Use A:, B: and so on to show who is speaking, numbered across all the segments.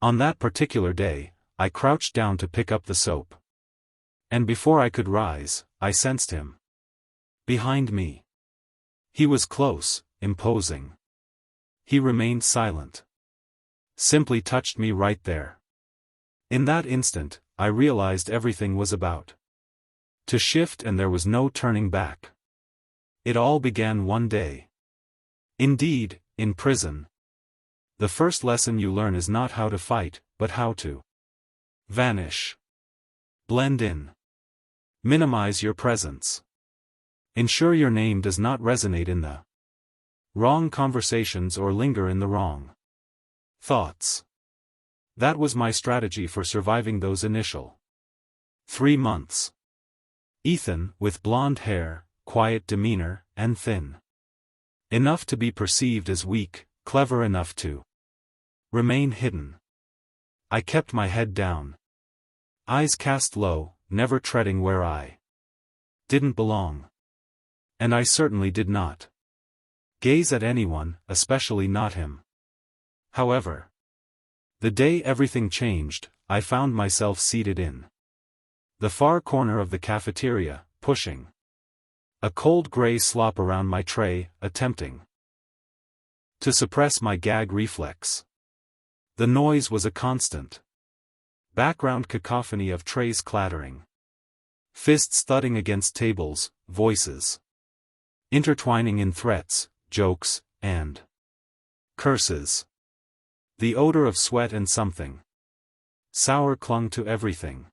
A: On that particular day, I crouched down to pick up the soap. And before I could rise, I sensed him. Behind me. He was close, imposing. He remained silent. Simply touched me right there. In that instant, I realized everything was about to shift, and there was no turning back. It all began one day. Indeed, in prison. The first lesson you learn is not how to fight, but how to vanish. Blend in. Minimize your presence. Ensure your name does not resonate in the wrong conversations or linger in the wrong thoughts. That was my strategy for surviving those initial 3 months. Ethan, with blonde hair, quiet demeanor, and thin enough to be perceived as weak, clever enough to remain hidden. I kept my head down. Eyes cast low, never treading where I didn't belong. And I certainly did not gaze at anyone, especially not him. However, the day everything changed, I found myself seated in the far corner of the cafeteria, pushing a cold gray slop around my tray, attempting to suppress my gag reflex. The noise was a constant background cacophony of trays clattering, fists thudding against tables, voices intertwining in threats, jokes, and curses. The odor of sweat and something sour clung to everything.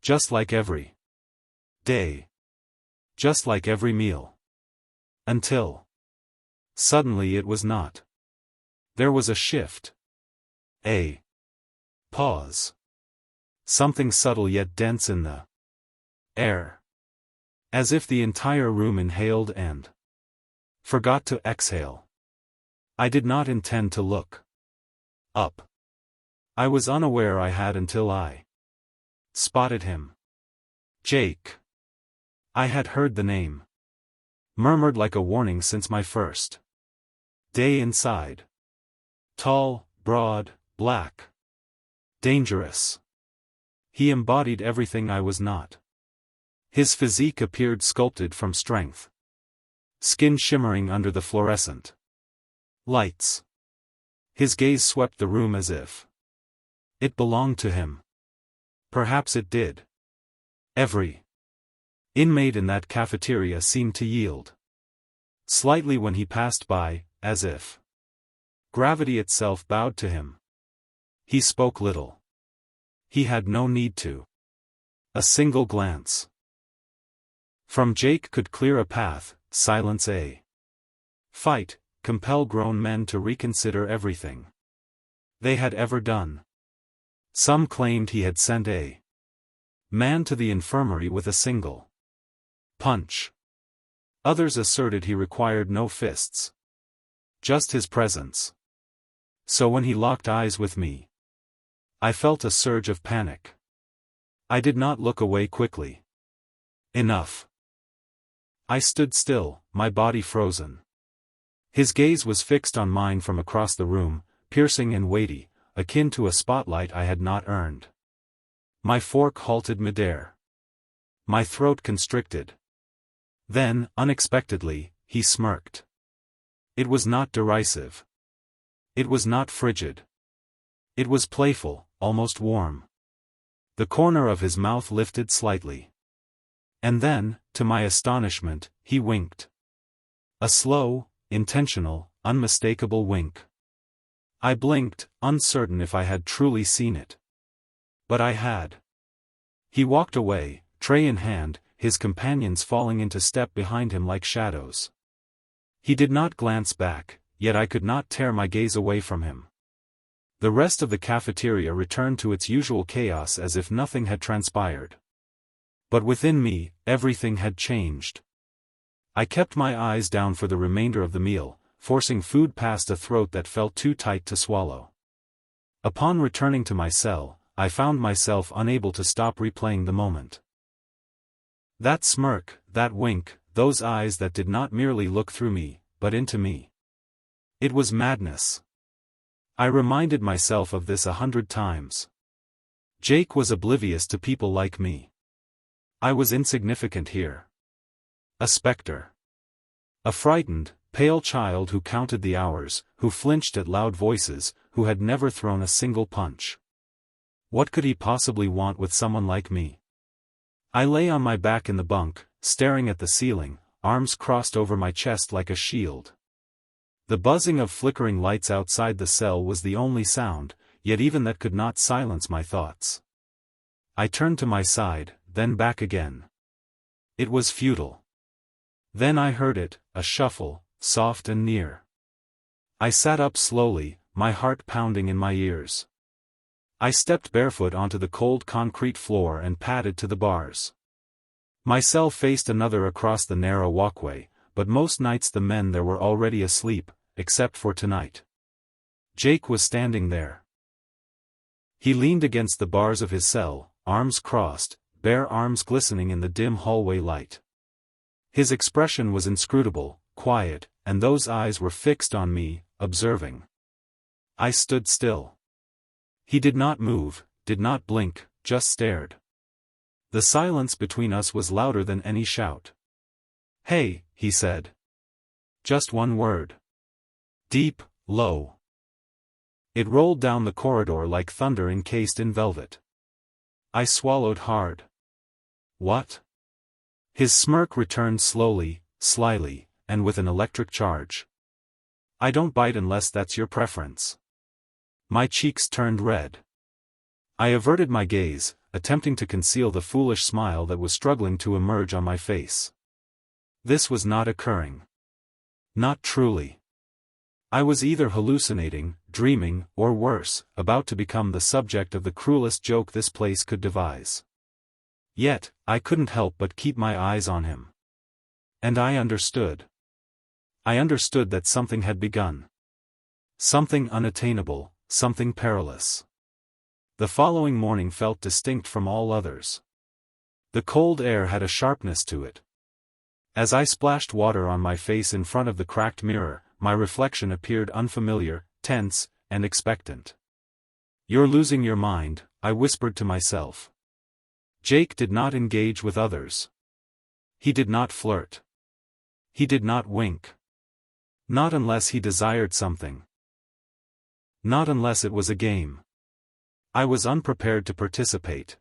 A: Just like every day. Just like every meal. Until suddenly it was not. There was a shift. A pause. Something subtle yet dense in the air. As if the entire room inhaled and forgot to exhale. I did not intend to look up. I was unaware I had until I spotted him. Jake. I had heard the name murmured like a warning since my first day inside. Tall, broad, black. Dangerous. He embodied everything I was not. His physique appeared sculpted from strength. Skin shimmering under the fluorescent lights. His gaze swept the room as if it belonged to him. Perhaps it did. Every inmate in that cafeteria seemed to yield slightly when he passed by, as if gravity itself bowed to him. He spoke little. He had no need to. A single glance from Jake could clear a path, silence a fight, compel grown men to reconsider everything they had ever done. Some claimed he had sent a man to the infirmary with a single punch. Others asserted he required no fists. Just his presence. So when he locked eyes with me, I felt a surge of panic. I did not look away quickly enough. I stood still, my body frozen. His gaze was fixed on mine from across the room, piercing and weighty, akin to a spotlight I had not earned. My fork halted midair. My throat constricted. Then, unexpectedly, he smirked. It was not derisive. It was not frigid. It was playful, almost warm. The corner of his mouth lifted slightly. And then, to my astonishment, he winked. A slow, intentional, unmistakable wink. I blinked, uncertain if I had truly seen it. But I had. He walked away, tray in hand, his companions falling into step behind him like shadows. He did not glance back, yet I could not tear my gaze away from him. The rest of the cafeteria returned to its usual chaos as if nothing had transpired. But within me, everything had changed. I kept my eyes down for the remainder of the meal, forcing food past a throat that felt too tight to swallow. Upon returning to my cell, I found myself unable to stop replaying the moment. That smirk, that wink, those eyes that did not merely look through me, but into me. It was madness. I reminded myself of this 100 times. Jake was oblivious to people like me. I was insignificant here. A specter. A frightened, pale child who counted the hours, who flinched at loud voices, who had never thrown a single punch. What could he possibly want with someone like me? I lay on my back in the bunk, staring at the ceiling, arms crossed over my chest like a shield. The buzzing of flickering lights outside the cell was the only sound, yet even that could not silence my thoughts. I turned to my side, then back again. It was futile. Then I heard it, a shuffle, soft and near. I sat up slowly, my heart pounding in my ears. I stepped barefoot onto the cold concrete floor and padded to the bars. My cell faced another across the narrow walkway, but most nights the men there were already asleep, except for tonight. Jake was standing there. He leaned against the bars of his cell, arms crossed, bare arms glistening in the dim hallway light. His expression was inscrutable, quiet, and those eyes were fixed on me, observing. I stood still. He did not move, did not blink, just stared. The silence between us was louder than any shout. "Hey," he said. Just one word. Deep, low. It rolled down the corridor like thunder encased in velvet. I swallowed hard. What? His smirk returned slowly, slyly, and with an electric charge. "I don't bite unless that's your preference." My cheeks turned red. I averted my gaze, attempting to conceal the foolish smile that was struggling to emerge on my face. This was not occurring. Not truly. I was either hallucinating, dreaming, or worse, about to become the subject of the cruelest joke this place could devise. Yet, I couldn't help but keep my eyes on him. And I understood. I understood that something had begun. Something unattainable, something perilous. The following morning felt distinct from all others. The cold air had a sharpness to it. As I splashed water on my face in front of the cracked mirror, my reflection appeared unfamiliar, tense, and expectant. "You're losing your mind," I whispered to myself. Jake did not engage with others. He did not flirt. He did not wink. Not unless he desired something. Not unless it was a game. I was unprepared to participate.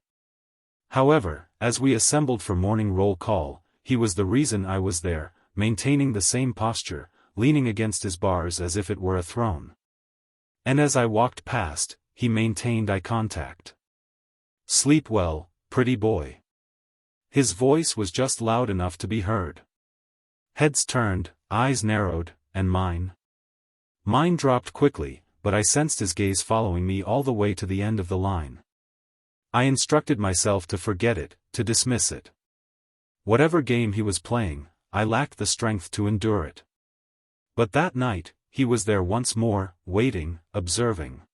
A: However, as we assembled for morning roll call, he was the reason I was there, maintaining the same posture, leaning against his bars as if it were a throne. And as I walked past, he maintained eye contact. "Sleep well, pretty boy." His voice was just loud enough to be heard. Heads turned, eyes narrowed, and mine. Mine dropped quickly, but I sensed his gaze following me all the way to the end of the line. I instructed myself to forget it, to dismiss it. Whatever game he was playing, I lacked the strength to endure it. But that night, he was there once more, waiting, observing.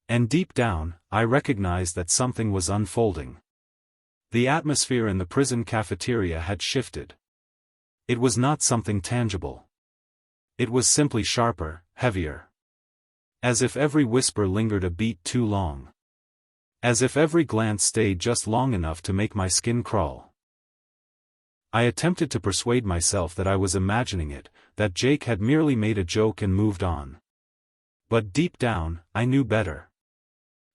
A: And deep down, I recognized that something was unfolding. The atmosphere in the prison cafeteria had shifted. It was not something tangible. It was simply sharper, heavier. As if every whisper lingered a beat too long. As if every glance stayed just long enough to make my skin crawl. I attempted to persuade myself that I was imagining it, that Jake had merely made a joke and moved on. But deep down, I knew better.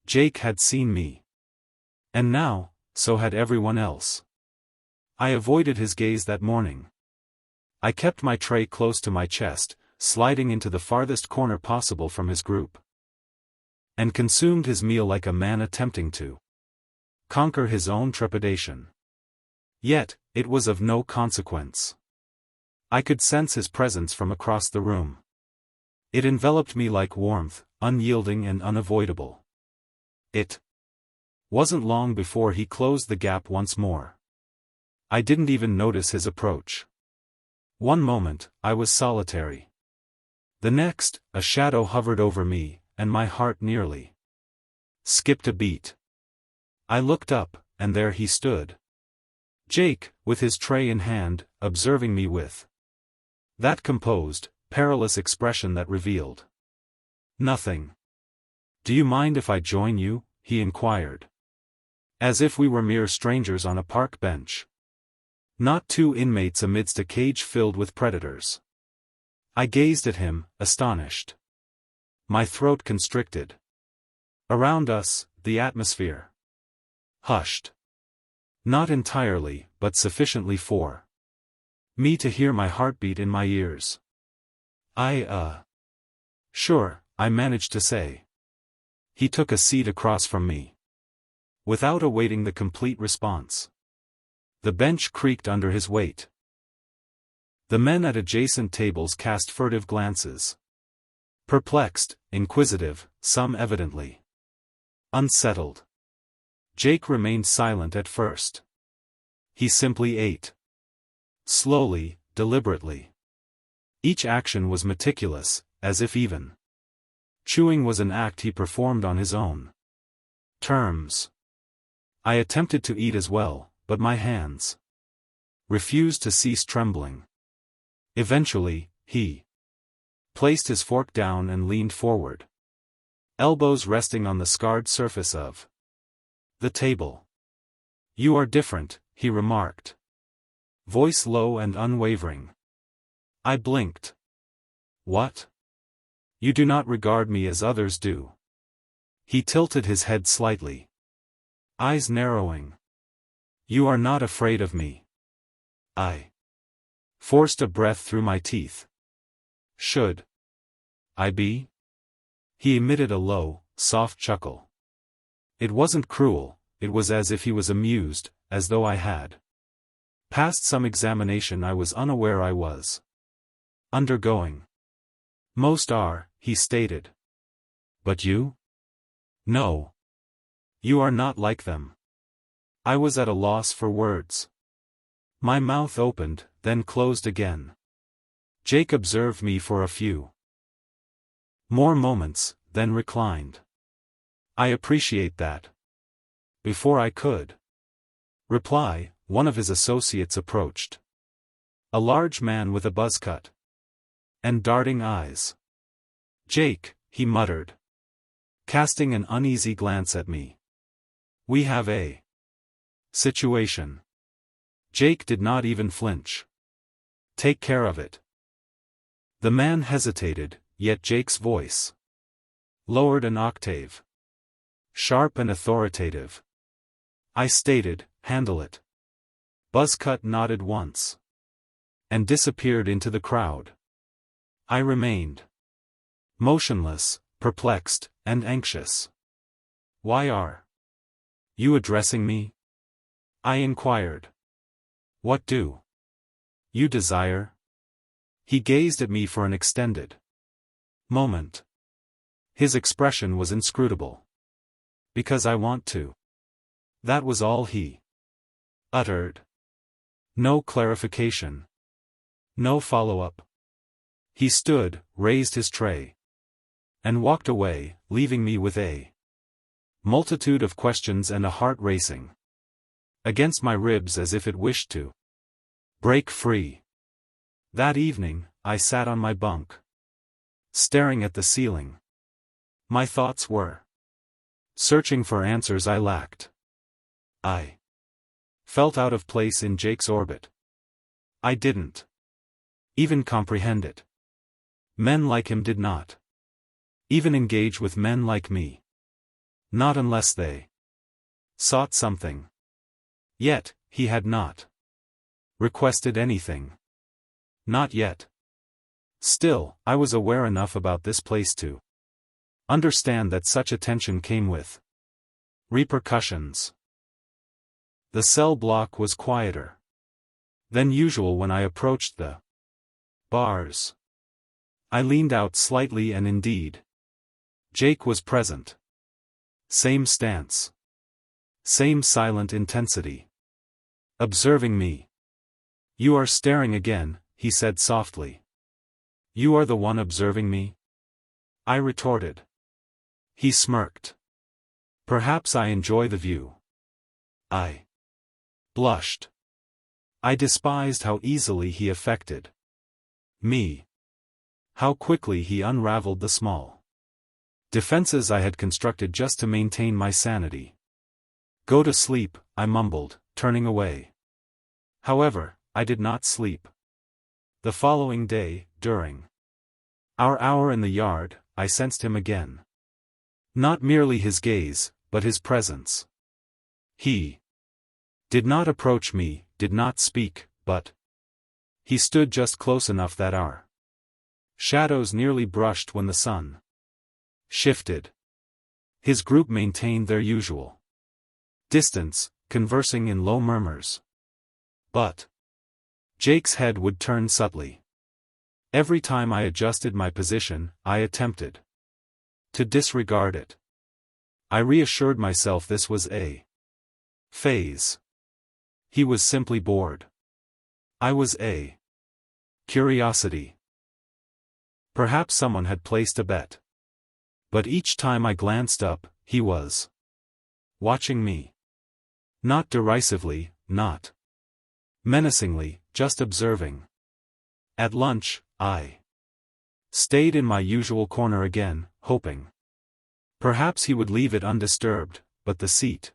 A: Jake had seen me. And now, so had everyone else. I avoided his gaze that morning. I kept my tray close to my chest, sliding into the farthest corner possible from his group. And consumed his meal like a man attempting to conquer his own trepidation. Yet, it was of no consequence. I could sense his presence from across the room. It enveloped me like warmth, unyielding and unavoidable. It wasn't long before he closed the gap once more. I didn't even notice his approach. One moment, I was solitary. The next, a shadow hovered over me, and my heart nearly skipped a beat. I looked up, and there he stood. Jake, with his tray in hand, observing me with that composed, perilous expression that revealed nothing. "Do you mind if I join you?" he inquired. As if we were mere strangers on a park bench. Not two inmates amidst a cage filled with predators. I gazed at him, astonished. My throat constricted. Around us, the atmosphere hushed. Not entirely, but sufficiently for me to hear my heartbeat in my ears. Sure, I managed to say. He took a seat across from me. Without awaiting the complete response. The bench creaked under his weight. The men at adjacent tables cast furtive glances. Perplexed, inquisitive, some evidently unsettled. Jake remained silent at first. He simply ate. Slowly, deliberately. Each action was meticulous, as if even chewing was an act he performed on his own terms. I attempted to eat as well, but my hands refused to cease trembling. Eventually, he placed his fork down and leaned forward, elbows resting on the scarred surface of the table. "You are different," he remarked. Voice low and unwavering. I blinked. "What? You do not regard me as others do." He tilted his head slightly. Eyes narrowing. "You are not afraid of me." I forced a breath through my teeth. "Should I be?" He emitted a low, soft chuckle. It wasn't cruel, it was as if he was amused, as though I had passed some examination I was unaware I was undergoing. "Most are," he stated. "But you? No. You are not like them." I was at a loss for words. My mouth opened, then closed again. Jake observed me for a few more moments, then reclined. "I appreciate that." Before I could reply, one of his associates approached. A large man with a buzz cut and darting eyes. "Jake," he muttered, casting an uneasy glance at me. "We have a situation." Jake did not even flinch. "Take care of it." The man hesitated, yet Jake's voice lowered an octave. Sharp and authoritative. I stated, "Handle it." Buzzcut nodded once and disappeared into the crowd. I remained motionless, perplexed, and anxious. "Why are you addressing me?" I inquired. "What do you desire?" He gazed at me for an extended moment. His expression was inscrutable. "Because I want to." That was all he uttered. No clarification. No follow-up. He stood, raised his tray, and walked away, leaving me with a multitude of questions and a heart racing against my ribs as if it wished to break free. That evening, I sat on my bunk, staring at the ceiling. My thoughts were searching for answers I lacked. I felt out of place in Jake's orbit. I didn't even comprehend it. Men like him did not even engage with men like me. Not unless they sought something. Yet, he had not requested anything. Not yet. Still, I was aware enough about this place to understand that such attention came with repercussions. The cell block was quieter than usual when I approached the bars. I leaned out slightly and indeed, Jake was present. Same stance. Same silent intensity. Observing me. "You are staring again," he said softly. "You are the one observing me?" I retorted. He smirked. "Perhaps I enjoy the view." I blushed. I despised how easily he affected me. How quickly he unraveled the small Defenses I had constructed just to maintain my sanity. Go to sleep, I mumbled, turning away. However, I did not sleep. The following day, during our hour in the yard, I sensed him again. Not merely his gaze, but his presence. He did not approach me, did not speak, but he stood just close enough that our shadows nearly brushed when the sun shifted. His group maintained their usual distance, conversing in low murmurs. But Jake's head would turn subtly. Every time I adjusted my position, I attempted to disregard it. I reassured myself this was a phase. He was simply bored. I was a curiosity. Perhaps someone had placed a bet. But each time I glanced up, he was watching me. Not derisively, not menacingly, just observing. At lunch, I stayed in my usual corner again, hoping perhaps he would leave it undisturbed, but the seat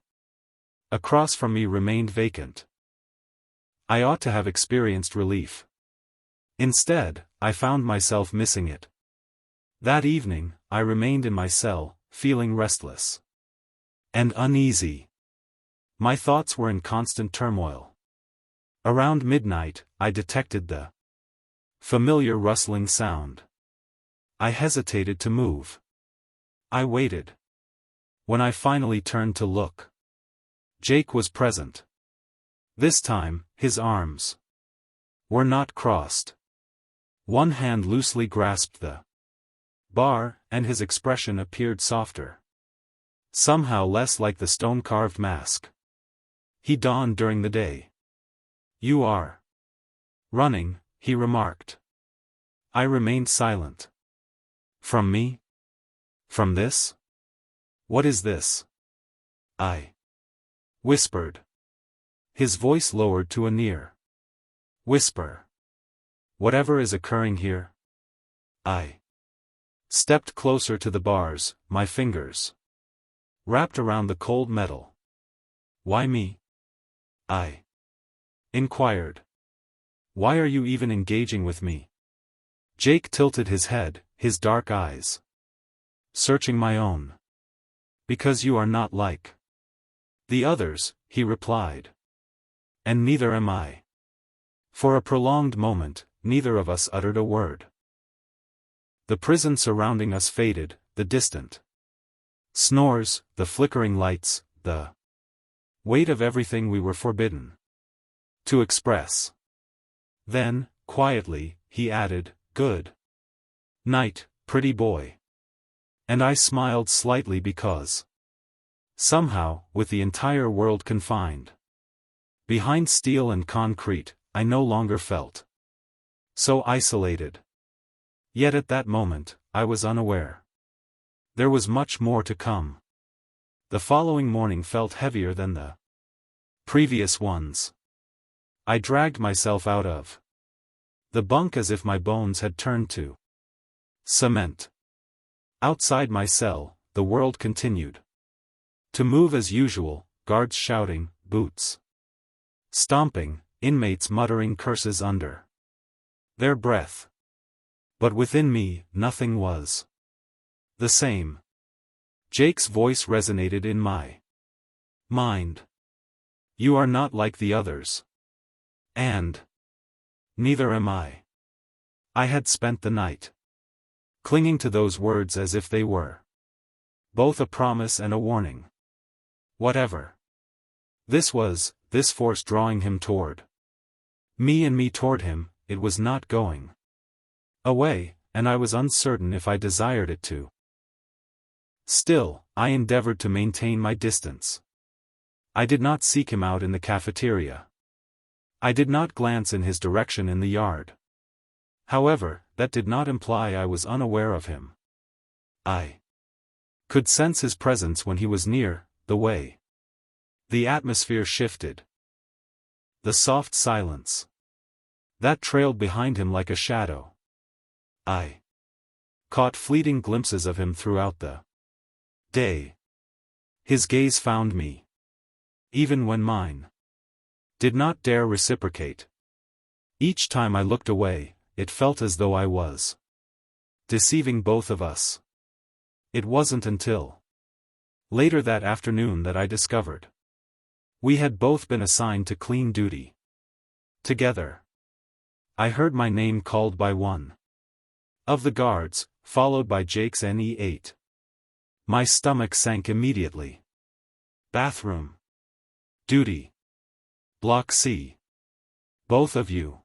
A: across from me remained vacant. I ought to have experienced relief. Instead, I found myself missing it. That evening, I remained in my cell, feeling restless and uneasy. My thoughts were in constant turmoil. Around midnight, I detected the familiar rustling sound. I hesitated to move. I waited. When I finally turned to look, Jake was present. This time, his arms were not crossed. One hand loosely grasped the bar, and his expression appeared softer. Somehow less like the stone-carved mask he donned during the day. "You are running," he remarked. I remained silent. "From me? From this? What is this?" I whispered. His voice lowered to a near whisper. "Whatever is occurring here?" I stepped closer to the bars, my fingers wrapped around the cold metal. "Why me?" I inquired. "Why are you even engaging with me?" Jake tilted his head, his dark eyes searching my own. "Because you are not like the others," he replied. "And neither am I." For a prolonged moment, neither of us uttered a word. The prison surrounding us faded, the distant snores, the flickering lights, the weight of everything we were forbidden to express. Then, quietly, he added, "Good night, pretty boy." And I smiled slightly because somehow, with the entire world confined behind steel and concrete, I no longer felt so isolated. Yet at that moment, I was unaware there was much more to come. The following morning felt heavier than the previous ones. I dragged myself out of the bunk as if my bones had turned to cement. Outside my cell, the world continued to move as usual, guards shouting, boots stomping, inmates muttering curses under their breath. But within me, nothing was the same. Jake's voice resonated in my mind. "You are not like the others. And neither am I." I had spent the night clinging to those words as if they were both a promise and a warning. Whatever this was, this force drawing him toward me and me toward him, it was not going away, and I was uncertain if I desired it to. Still, I endeavored to maintain my distance. I did not seek him out in the cafeteria. I did not glance in his direction in the yard. However, that did not imply I was unaware of him. I could sense his presence when he was near, the way the atmosphere shifted. The soft silence that trailed behind him like a shadow. I caught fleeting glimpses of him throughout the Day. His gaze found me. Even when mine did not dare reciprocate. Each time I looked away, it felt as though I was deceiving both of us. It wasn't until later that afternoon that I discovered we had both been assigned to clean duty together. I heard my name called by one of the guards, followed by Jake's NE8. My stomach sank immediately. Bathroom. Duty. Block C. Both of you.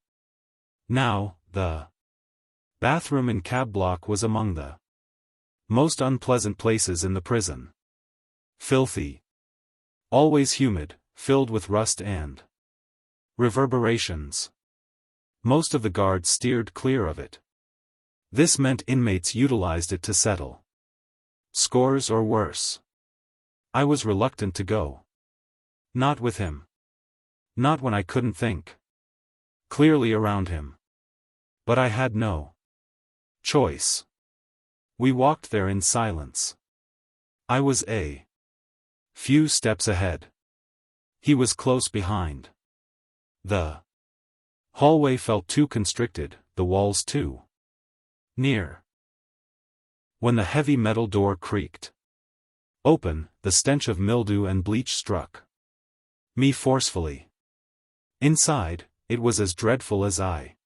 A: Now, the bathroom in cab block was among the most unpleasant places in the prison. Filthy. Always humid, filled with rust and reverberations. Most of the guards steered clear of it. This meant inmates utilized it to settle scores or worse. I was reluctant to go. Not with him. Not when I couldn't think clearly around him. But I had no choice. We walked there in silence. I was a few steps ahead. He was close behind. The hallway felt too constricted, the walls too near. When the heavy metal door creaked open, the stench of mildew and bleach struck me forcefully. Inside, it was as dreadful as I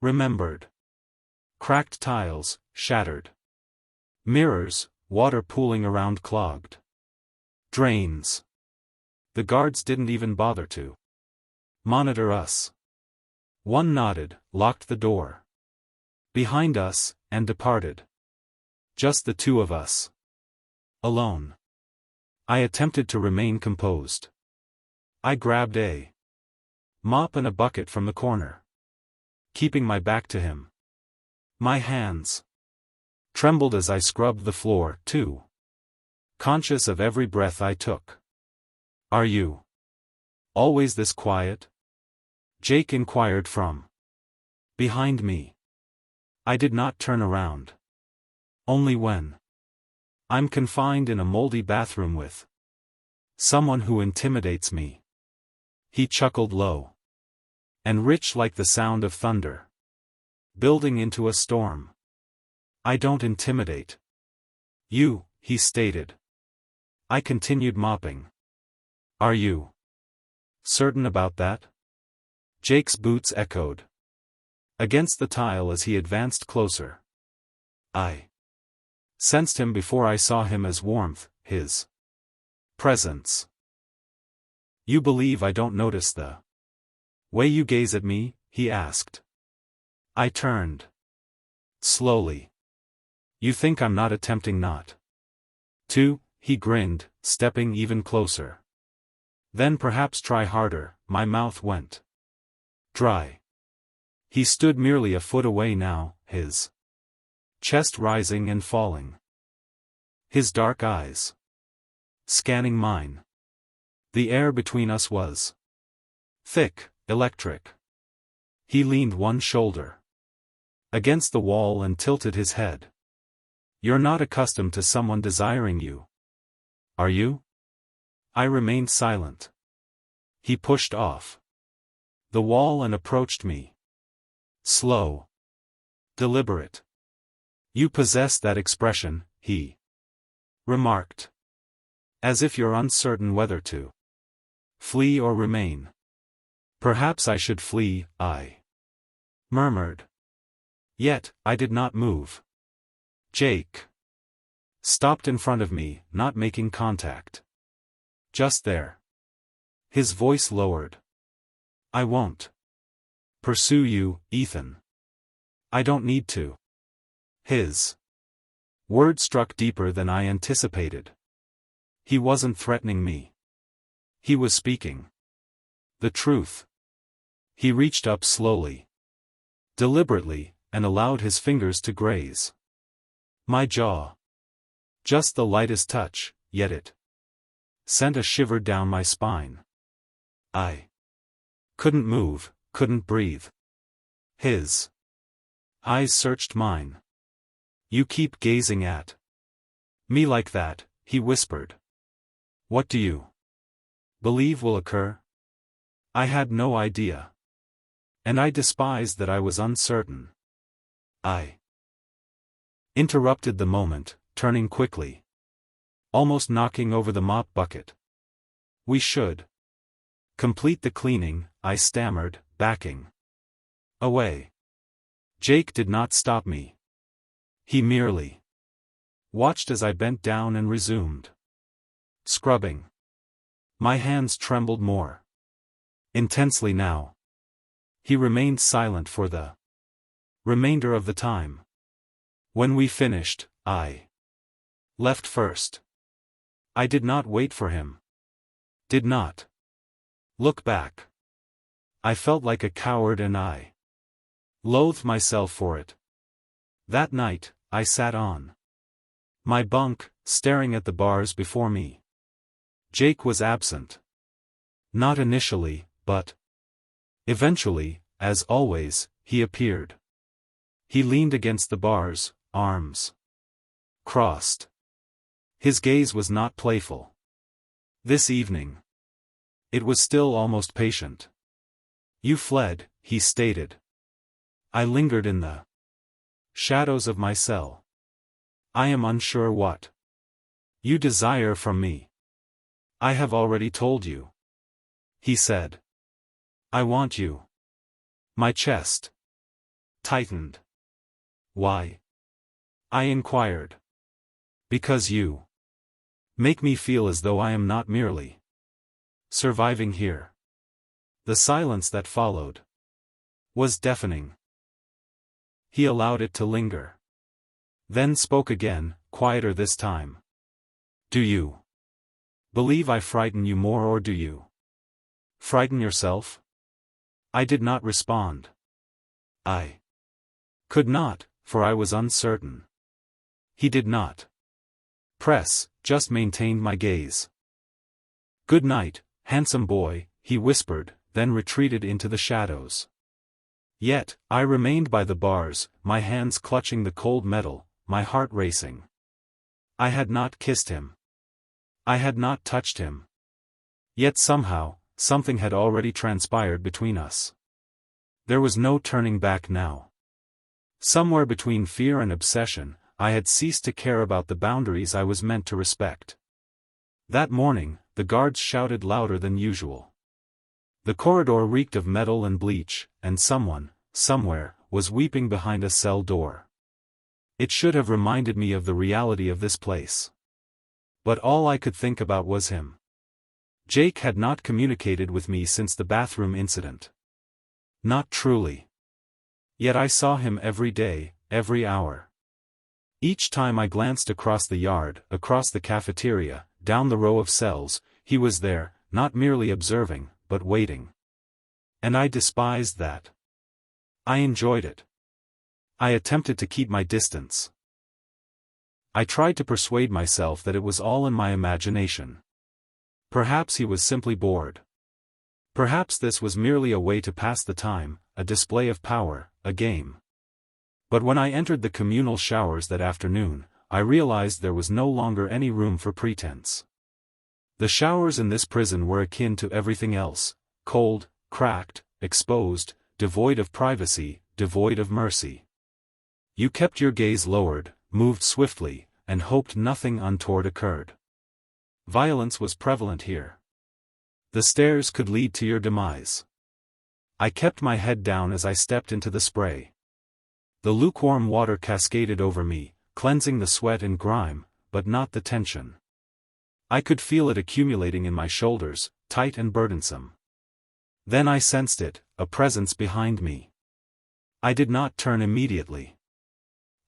A: remembered. Cracked tiles, shattered mirrors, water pooling around clogged drains. The guards didn't even bother to monitor us. One nodded, locked the door behind us, and departed. Just the two of us. Alone. I attempted to remain composed. I grabbed a mop and a bucket from the corner, keeping my back to him. My hands trembled as I scrubbed the floor, too, conscious of every breath I took. Are you always this quiet? Jake inquired from behind me. I did not turn around. Only when I'm confined in a moldy bathroom with someone who intimidates me. He chuckled low and rich like the sound of thunder building into a storm. I don't intimidate you, he stated. I continued mopping. Are you certain about that? Jake's boots echoed against the tile as he advanced closer. I sensed him before I saw him as warmth, his presence. You believe I don't notice the way you gaze at me? He asked. I turned slowly. You think I'm not attempting not to? He grinned, stepping even closer. Then perhaps try harder. My mouth went dry. He stood merely a foot away now, his chest rising and falling. His dark eyes scanning mine. The air between us was thick, electric. He leaned one shoulder against the wall and tilted his head. You're not accustomed to someone desiring you, are you? I remained silent. He pushed off the wall and approached me. Slow. Deliberate. You possess that expression, he remarked. As if you're uncertain whether to flee or remain. Perhaps I should flee, I murmured. Yet, I did not move. Jake stopped in front of me, not making contact. Just there. His voice lowered. I won't pursue you, Ethan. I don't need to. His words struck deeper than I anticipated. He wasn't threatening me. He was speaking the truth. He reached up slowly, deliberately, and allowed his fingers to graze my jaw. Just the lightest touch, yet it sent a shiver down my spine. I couldn't move, couldn't breathe. His eyes searched mine. You keep gazing at me like that, he whispered. What do you believe will occur? I had no idea. And I despised that I was uncertain. I interrupted the moment, turning quickly, almost knocking over the mop bucket. We should complete the cleaning, I stammered, backing away. Jake did not stop me. He merely watched as I bent down and resumed scrubbing. My hands trembled more intensely now. He remained silent for the remainder of the time. When we finished, I left first. I did not wait for him. Did not look back. I felt like a coward and I loathed myself for it. That night, I sat on my bunk, staring at the bars before me. Jake was absent. Not initially, but eventually, as always, he appeared. He leaned against the bars, arms crossed. His gaze was not playful. This evening, it was still almost patient. You fled, he stated. I lingered in the shadows of my cell. I am unsure what you desire from me. I have already told you, he said. I want you. My chest tightened. Why? I inquired. Because you make me feel as though I am not merely surviving here. The silence that followed was deafening. He allowed it to linger. Then spoke again, quieter this time. Do you believe I frighten you more, or do you frighten yourself? I did not respond. I could not, for I was uncertain. He did not press, just maintained my gaze. Good night, handsome boy, he whispered, then retreated into the shadows. Yet, I remained by the bars, my hands clutching the cold metal, my heart racing. I had not kissed him. I had not touched him. Yet somehow, something had already transpired between us. There was no turning back now. Somewhere between fear and obsession, I had ceased to care about the boundaries I was meant to respect. That morning, the guards shouted louder than usual. The corridor reeked of metal and bleach, and someone, somewhere, was weeping behind a cell door. It should have reminded me of the reality of this place. But all I could think about was him. Jake had not communicated with me since the bathroom incident. Not truly. Yet I saw him every day, every hour. Each time I glanced across the yard, across the cafeteria, down the row of cells, he was there, not merely observing, but waiting. And I despised that. I enjoyed it. I attempted to keep my distance. I tried to persuade myself that it was all in my imagination. Perhaps he was simply bored. Perhaps this was merely a way to pass the time, a display of power, a game. But when I entered the communal showers that afternoon, I realized there was no longer any room for pretense. The showers in this prison were akin to everything else: cold, cracked, exposed, devoid of privacy, devoid of mercy. You kept your gaze lowered, moved swiftly, and hoped nothing untoward occurred. Violence was prevalent here. The stairs could lead to your demise. I kept my head down as I stepped into the spray. The lukewarm water cascaded over me, cleansing the sweat and grime, but not the tension. I could feel it accumulating in my shoulders, tight and burdensome. Then I sensed it, a presence behind me. I did not turn immediately.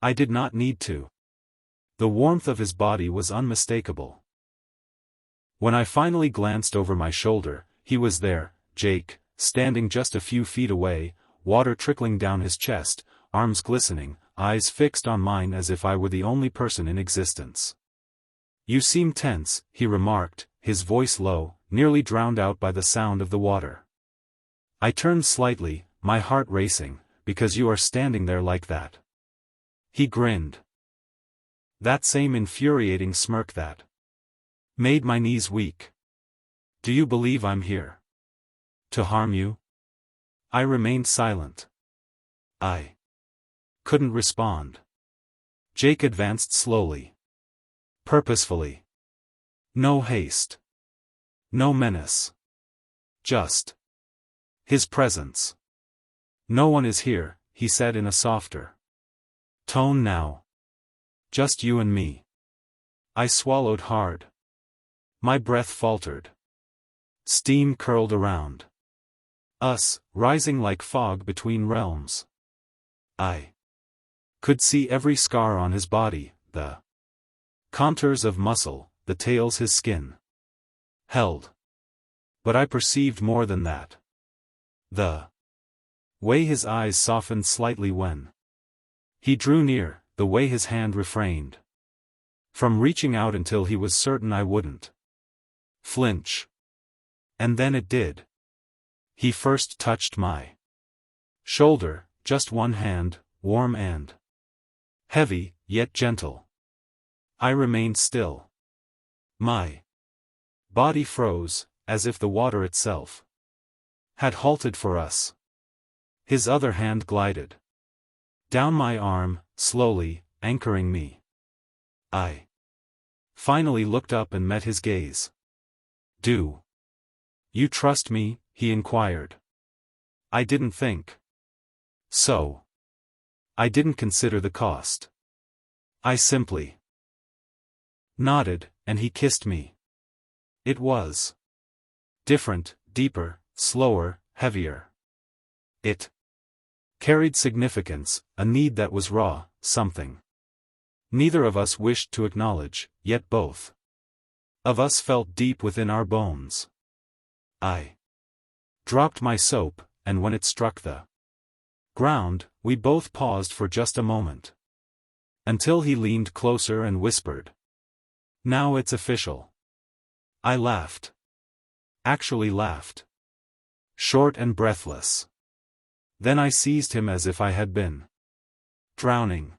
A: I did not need to. The warmth of his body was unmistakable. When I finally glanced over my shoulder, he was there, Jake, standing just a few feet away, water trickling down his chest, arms glistening, eyes fixed on mine as if I were the only person in existence. You seem tense, he remarked, his voice low, nearly drowned out by the sound of the water. I turned slightly, my heart racing, because you are standing there like that. He grinned. That same infuriating smirk that made my knees weak. Do you believe I'm here to harm you? I remained silent. I couldn't respond. Jake advanced slowly. Purposefully. No haste. No menace. Just his presence. No one is here, he said in a softer tone now. Just you and me. I swallowed hard. My breath faltered. Steam curled around us, rising like fog between realms. I could see every scar on his body, the contours of muscle, the tails his skin held. But I perceived more than that. The way his eyes softened slightly when he drew near, the way his hand refrained from reaching out until he was certain I wouldn't flinch. And then it did. He first touched my shoulder, just one hand, warm and heavy, yet gentle. I remained still. My body froze, as if the water itself had halted for us. His other hand glided down my arm, slowly, anchoring me. I finally looked up and met his gaze. Do you trust me? He inquired. I didn't think so. I didn't consider the cost. I simply nodded, and he kissed me. It was different, deeper, slower, heavier. It carried significance, a need that was raw, something neither of us wished to acknowledge, yet both of us felt deep within our bones. I dropped my soap, and when it struck the ground, we both paused for just a moment. Until he leaned closer and whispered, "Now it's official." I laughed. Actually laughed. Short and breathless. Then I seized him as if I had been drowning.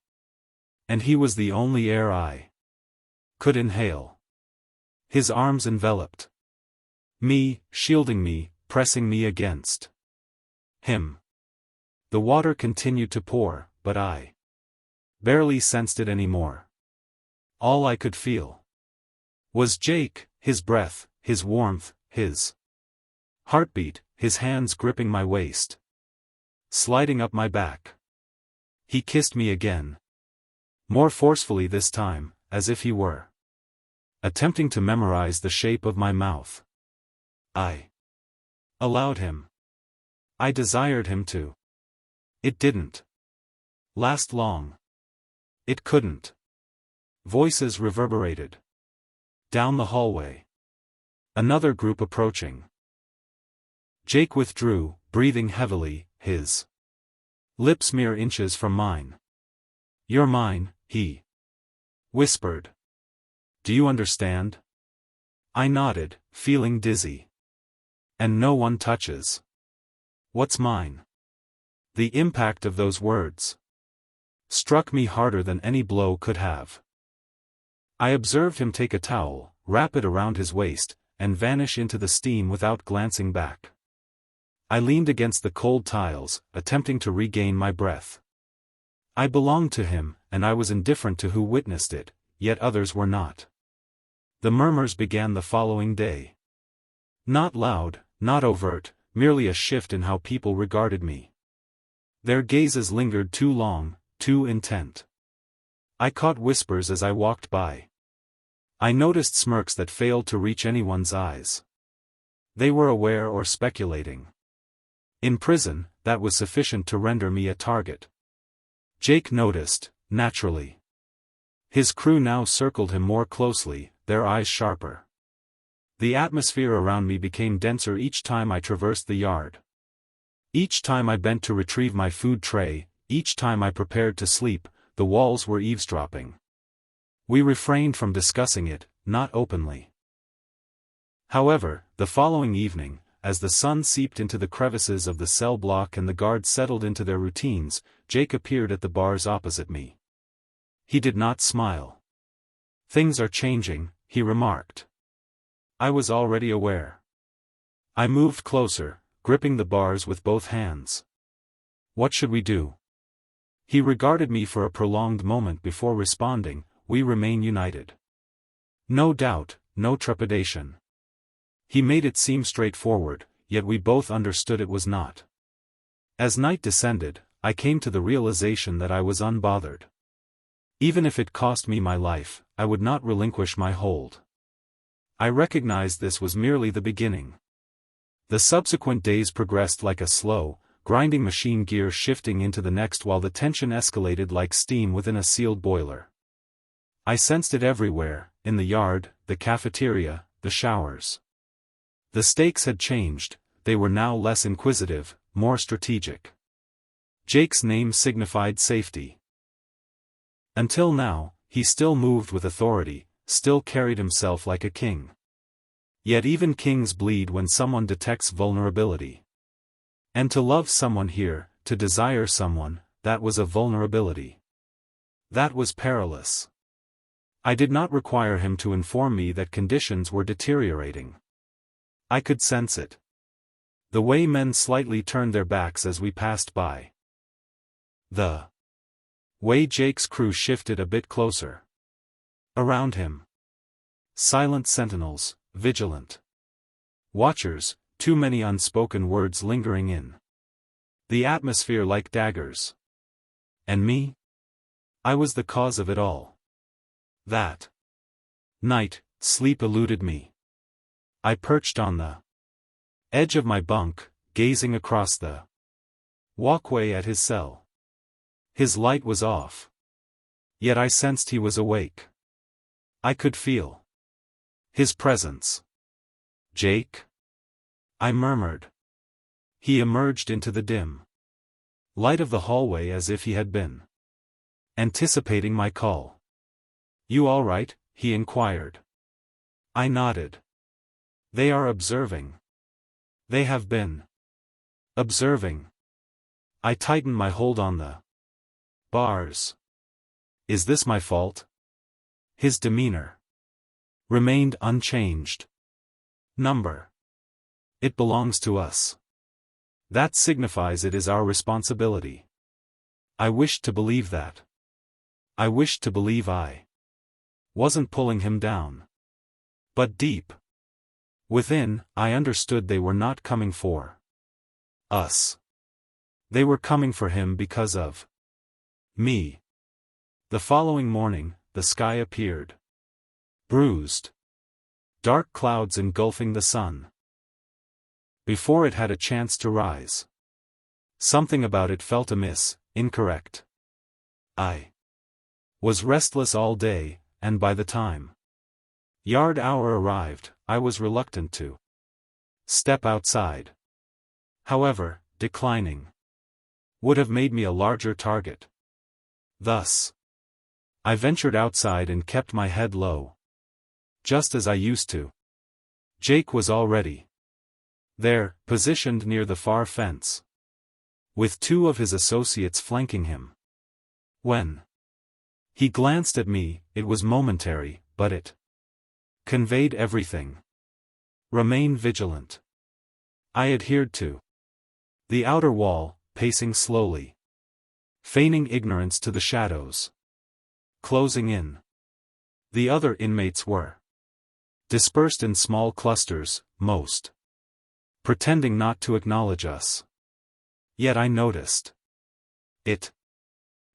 A: And he was the only air I could inhale. His arms enveloped me, shielding me, pressing me against him. The water continued to pour, but I barely sensed it anymore. All I could feel was Jake, his breath, his warmth, his heartbeat, his hands gripping my waist, sliding up my back. He kissed me again. More forcefully this time, as if he were attempting to memorize the shape of my mouth. I allowed him. I desired him to. It didn't last long. It couldn't. Voices reverberated down the hallway. Another group approaching. Jake withdrew, breathing heavily, his lips mere inches from mine. "You're mine," he whispered. "Do you understand?" I nodded, feeling dizzy. "And no one touches what's mine." The impact of those words struck me harder than any blow could have. I observed him take a towel, wrap it around his waist, and vanish into the steam without glancing back. I leaned against the cold tiles, attempting to regain my breath. I belonged to him, and I was indifferent to who witnessed it, yet others were not. The murmurs began the following day. Not loud, not overt, merely a shift in how people regarded me. Their gazes lingered too long, too intent. I caught whispers as I walked by. I noticed smirks that failed to reach anyone's eyes. They were aware or speculating. In prison, that was sufficient to render me a target. Jake noticed, naturally. His crew now circled him more closely, their eyes sharper. The atmosphere around me became denser each time I traversed the yard. Each time I bent to retrieve my food tray, each time I prepared to sleep, the walls were eavesdropping. We refrained from discussing it, not openly. However, the following evening, as the sun seeped into the crevices of the cell block and the guards settled into their routines, Jake appeared at the bars opposite me. He did not smile. "Things are changing," he remarked. I was already aware. I moved closer, gripping the bars with both hands. What should we do? He regarded me for a prolonged moment before responding, we remain united. No doubt, no trepidation. He made it seem straightforward, yet we both understood it was not. As night descended, I came to the realization that I was unbothered. Even if it cost me my life, I would not relinquish my hold. I recognized this was merely the beginning. The subsequent days progressed like a slow, grinding machine, gear shifting into the next while the tension escalated like steam within a sealed boiler. I sensed it everywhere, in the yard, the cafeteria, the showers. The stakes had changed, they were now less inquisitive, more strategic. Jake's name signified safety. Until now, he still moved with authority, still carried himself like a king. Yet even kings bleed when someone detects vulnerability. And to love someone here, to desire someone, that was a vulnerability. That was perilous. I did not require him to inform me that conditions were deteriorating. I could sense it. The way men slightly turned their backs as we passed by. The way Jake's crew shifted a bit closer. Around him. Silent sentinels, vigilant. Watchers, too many unspoken words lingering in the atmosphere like daggers. And me? I was the cause of it all. That night, sleep eluded me. I perched on the edge of my bunk, gazing across the walkway at his cell. His light was off. Yet I sensed he was awake. I could feel his presence. Jake? I murmured. He emerged into the dim light of the hallway as if he had been anticipating my call. You all right? He inquired. I nodded. They are observing. They have been observing. I tightened my hold on the bars. Is this my fault? His demeanor remained unchanged. Number. It belongs to us. That signifies it is our responsibility. I wished to believe that. I wished to believe I wasn't pulling him down. But deep within, I understood they were not coming for us. They were coming for him because of me. The following morning, the sky appeared bruised. Dark clouds engulfing the sun. Before it had a chance to rise. Something about it felt amiss, incorrect. I was restless all day, and by the time yard hour arrived, I was reluctant to step outside. However, declining would have made me a larger target. Thus, I ventured outside and kept my head low. Just as I used to. Jake was already there, positioned near the far fence, with two of his associates flanking him. When he glanced at me, it was momentary, but it conveyed everything. Remain vigilant. I adhered to the outer wall, pacing slowly, feigning ignorance to the shadows closing in. The other inmates were dispersed in small clusters, most pretending not to acknowledge us. Yet I noticed it.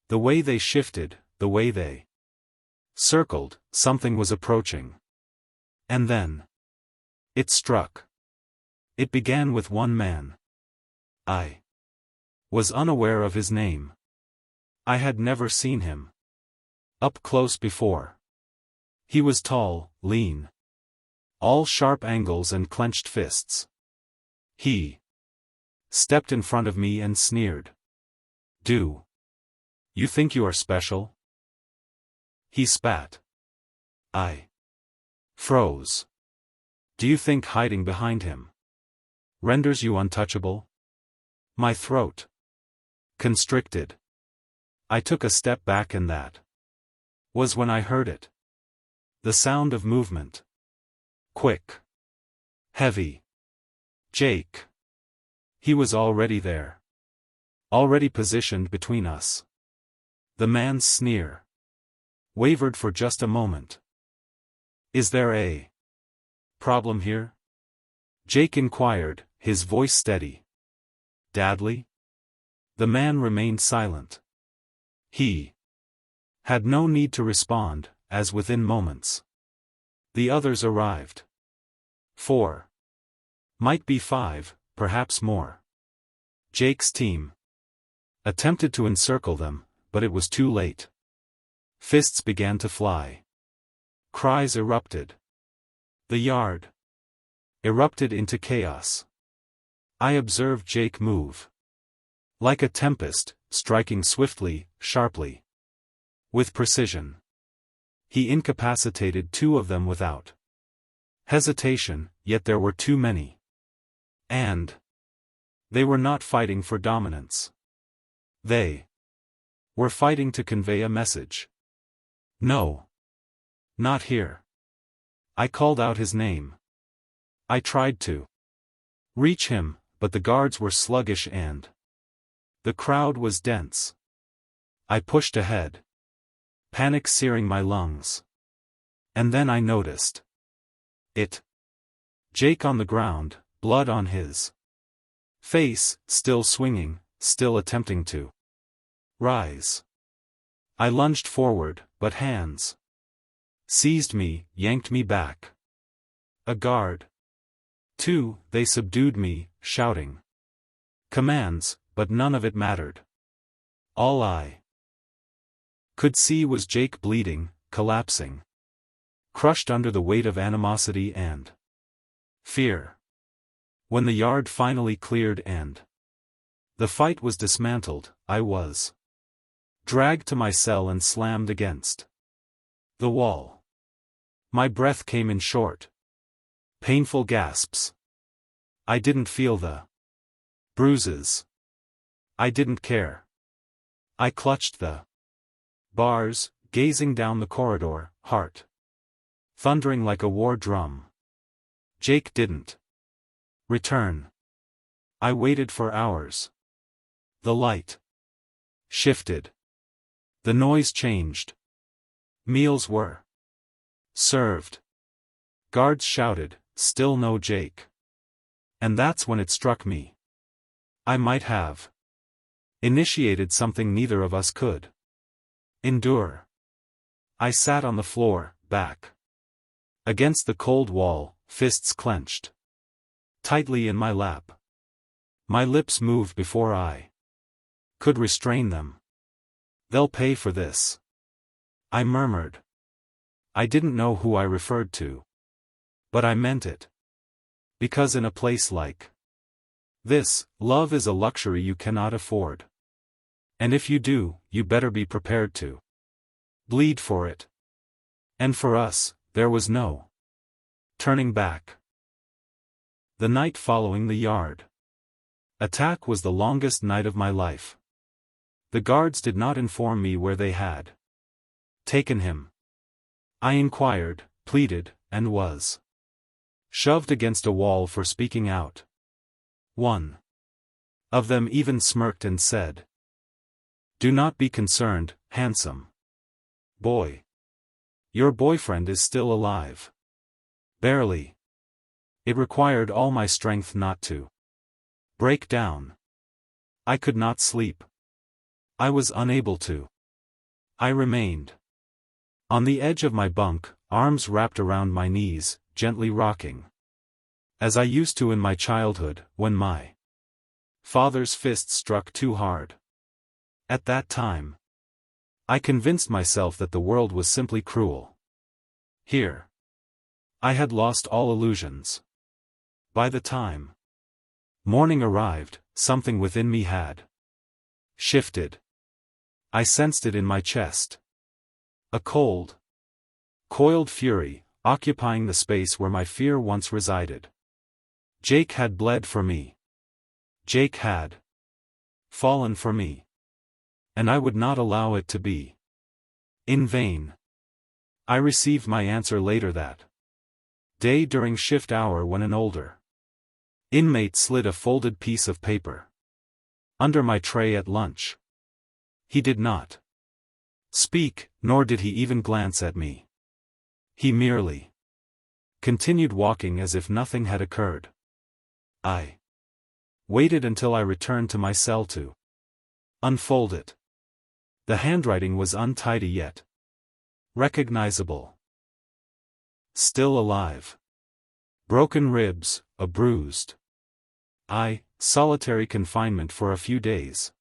A: The way they shifted, the way they circled, something was approaching. And then it struck. It began with one man. I was unaware of his name. I had never seen him up close before. He was tall, lean. All sharp angles and clenched fists. He stepped in front of me and sneered. Do you think you are special? He spat. I froze. Do you think hiding behind him renders you untouchable? My throat constricted. I took a step back, and that was when I heard it. The sound of movement. Quick. Heavy. Jake. He was already there. Already positioned between us. The man's sneer wavered for just a moment. Is there a problem here? Jake inquired, his voice steady. Dadley? The man remained silent. He had no need to respond, as within moments the others arrived. 4. Might be 5, perhaps more. Jake's team attempted to encircle them, but it was too late. Fists began to fly. Cries erupted. The yard erupted into chaos. I observed Jake move. Like a tempest, striking swiftly, sharply. With precision. He incapacitated 2 of them without hesitation, yet there were too many. And they were not fighting for dominance. They were fighting to convey a message. No. Not here. I called out his name. I tried to reach him, but the guards were sluggish and the crowd was dense. I pushed ahead. Panic searing my lungs. And then I noticed it. Jake on the ground, blood on his face, still swinging, still attempting to rise. I lunged forward, but hands seized me, yanked me back. A guard. 2, they subdued me, shouting commands, but none of it mattered. All I could see was Jake bleeding, collapsing. Crushed under the weight of animosity and fear. When the yard finally cleared and the fight was dismantled, I was dragged to my cell and slammed against the wall. My breath came in short, painful gasps. I didn't feel the bruises. I didn't care. I clutched the bars, gazing down the corridor, heart thundering like a war drum. Jake didn't return. I waited for hours. The light shifted. The noise changed. Meals were served. Guards shouted, still no Jake. And that's when it struck me. I might have initiated something neither of us could endure. I sat on the floor, back against the cold wall, fists clenched tightly in my lap. My lips moved before I could restrain them. They'll pay for this, I murmured. I didn't know who I referred to. But I meant it. Because in a place like this, love is a luxury you cannot afford. And if you do, you better be prepared to bleed for it. And for us, there was no turning back. The night following the yard attack was the longest night of my life. The guards did not inform me where they had taken him. I inquired, pleaded, and was shoved against a wall for speaking out. One of them even smirked and said, "Do not be concerned, handsome boy. Your boyfriend is still alive." Barely. It required all my strength not to break down. I could not sleep. I was unable to. I remained on the edge of my bunk, arms wrapped around my knees, gently rocking. As I used to in my childhood, when my father's fist struck too hard. At that time, I convinced myself that the world was simply cruel. Here, I had lost all illusions. By the time morning arrived, something within me had shifted. I sensed it in my chest. A cold, coiled fury, occupying the space where my fear once resided. Jake had bled for me. Jake had fallen for me. And I would not allow it to be in vain. I received my answer later that Day during shift hour when an older inmate slid a folded piece of paper under my tray at lunch. He did not speak, nor did he even glance at me. He merely continued walking as if nothing had occurred. I waited until I returned to my cell to unfold it. The handwriting was untidy yet recognizable. Still alive. Broken ribs, a bruised eye, solitary confinement for a few days.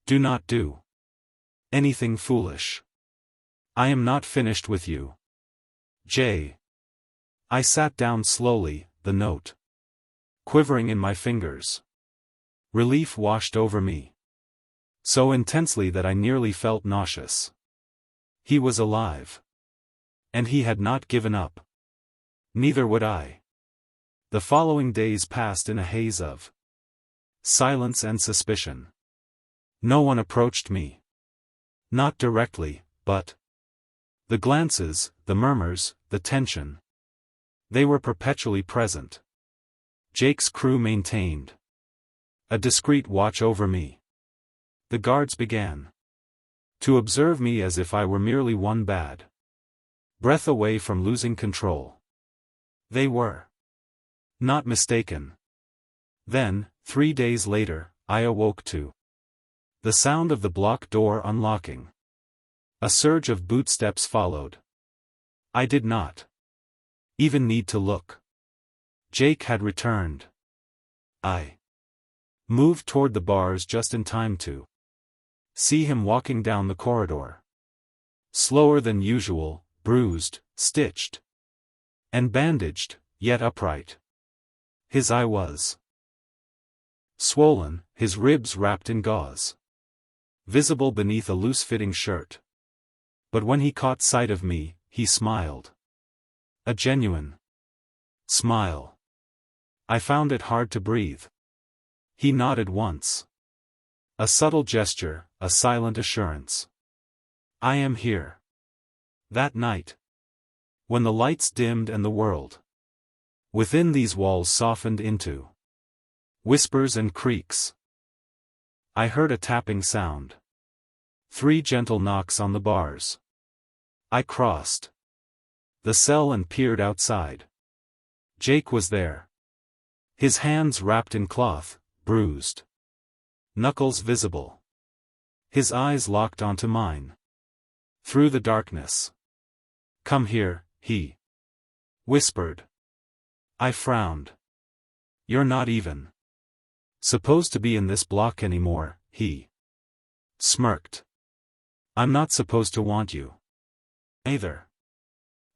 A: Do not do anything foolish. I am not finished with you. J. I sat down slowly, the note quivering in my fingers. Relief washed over me. So intensely that I nearly felt nauseous. He was alive. And he had not given up. Neither would I. The following days passed in a haze of silence and suspicion. No one approached me. Not directly, but the glances, the murmurs, the tension. They were perpetually present. Jake's crew maintained a discreet watch over me. The guards began to observe me as if I were merely one bad breath away from losing control. They were not mistaken. Then, 3 days later, I awoke to the sound of the block door unlocking. A surge of bootsteps followed. I did not even need to look. Jake had returned. I moved toward the bars just in time to see him walking down the corridor. Slower than usual, bruised, stitched, and bandaged, yet upright. His eye was swollen, his ribs wrapped in gauze, visible beneath a loose-fitting shirt. But when he caught sight of me, he smiled. A genuine smile. I found it hard to breathe. He nodded once. A subtle gesture, a silent assurance. I am here. That night, when the lights dimmed and the world within these walls softened into whispers and creaks, I heard a tapping sound. 3 gentle knocks on the bars. I crossed the cell and peered outside. Jake was there. His hands wrapped in cloth, bruised. Knuckles visible. His eyes locked onto mine. Through the darkness. Come here, he whispered. I frowned. You're not even supposed to be in this block anymore, he smirked. I'm not supposed to want you either.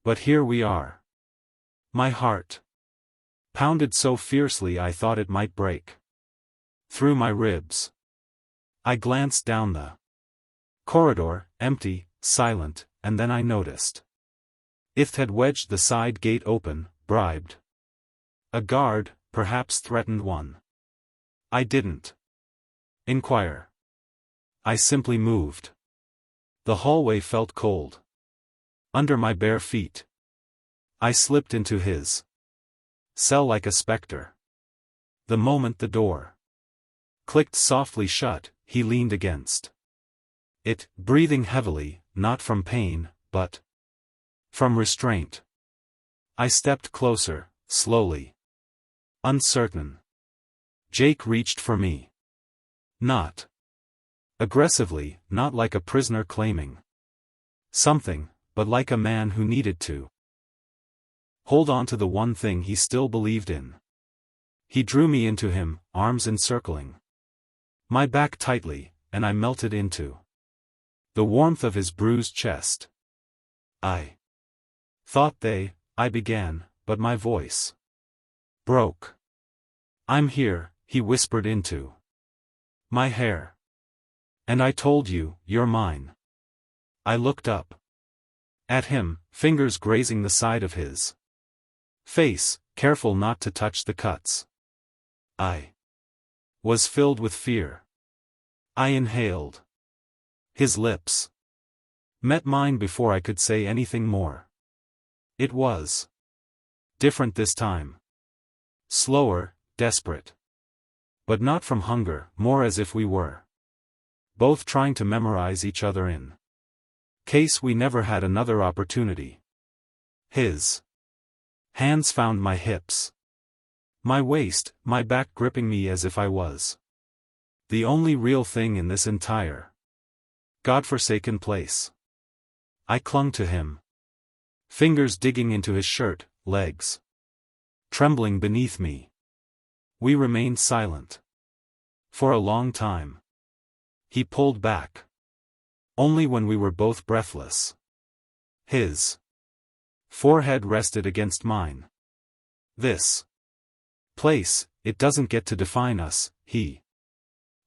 A: But here we are. My heart pounded so fiercely I thought it might break through my ribs. I glanced down the corridor, empty, silent, and then I noticed Ift had wedged the side gate open, bribed a guard, perhaps threatened one. I didn't inquire. I simply moved. The hallway felt cold under my bare feet. I slipped into his cell like a specter. The moment the door clicked softly shut, he leaned against it, breathing heavily, not from pain, but from restraint. I stepped closer, slowly. Uncertain. Jake reached for me. Not aggressively, not like a prisoner claiming something, but like a man who needed to hold on to the one thing he still believed in. He drew me into him, arms encircling my back tightly, and I melted into the warmth of his bruised chest. I began, but my voice broke. I'm here, he whispered into my hair. And I told you, you're mine. I looked up at him, fingers grazing the side of his face, careful not to touch the cuts. I was filled with fear. I inhaled. His lips met mine before I could say anything more. It was Different this time. Slower, desperate. But not from hunger, more as if we were both trying to memorize each other in case we never had another opportunity. His hands found my hips, my waist, my back, gripping me as if I was the only real thing in this entire godforsaken place. I clung to him, fingers digging into his shirt, legs trembling beneath me. We remained silent for a long time. He pulled back only when we were both breathless. His forehead rested against mine. This place, it doesn't get to define us, he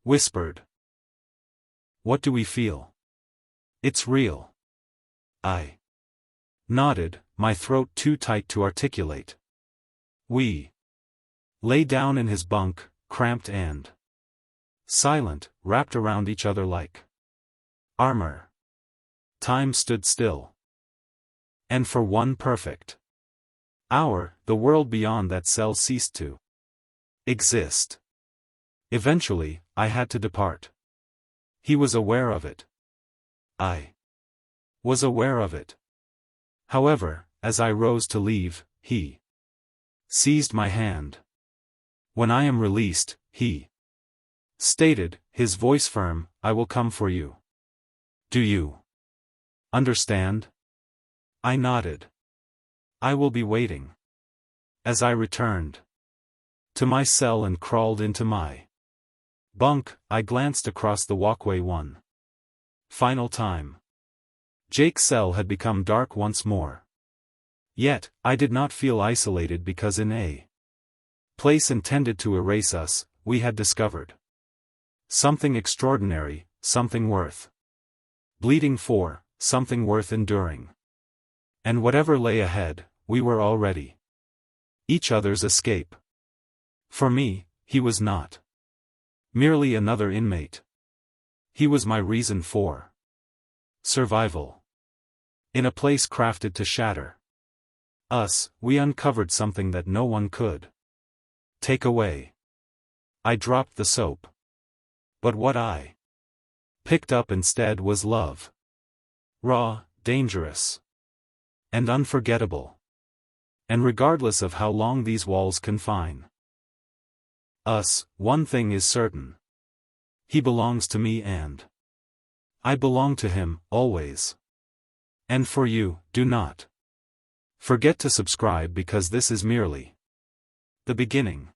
A: whispered. What do we feel? It's real. I nodded, my throat too tight to articulate. We lay down in his bunk, cramped and silent, wrapped around each other like armor. Time stood still. And for one perfect hour, the world beyond that cell ceased to exist. Eventually, I had to depart. He was aware of it. I was aware of it. However, as I rose to leave, he seized my hand. When I am released, he stated, his voice firm, I will come for you. Do you understand? I nodded. I will be waiting. As I returned to my cell and crawled into my bunk, I glanced across the walkway one final time. Jake's cell had become dark once more. Yet, I did not feel isolated because in a place intended to erase us, we had discovered something extraordinary, something worth bleeding for, something worth enduring. And whatever lay ahead, we were already each other's escape. For me, he was not merely another inmate. He was my reason for survival. In a place crafted to shatter us, we uncovered something that no one could take away. I dropped the soap. But what I picked up instead was love. Raw, dangerous, and unforgettable. And regardless of how long these walls confine us, one thing is certain. He belongs to me and I belong to him, always. And for you, do not forget to subscribe because this is merely the beginning.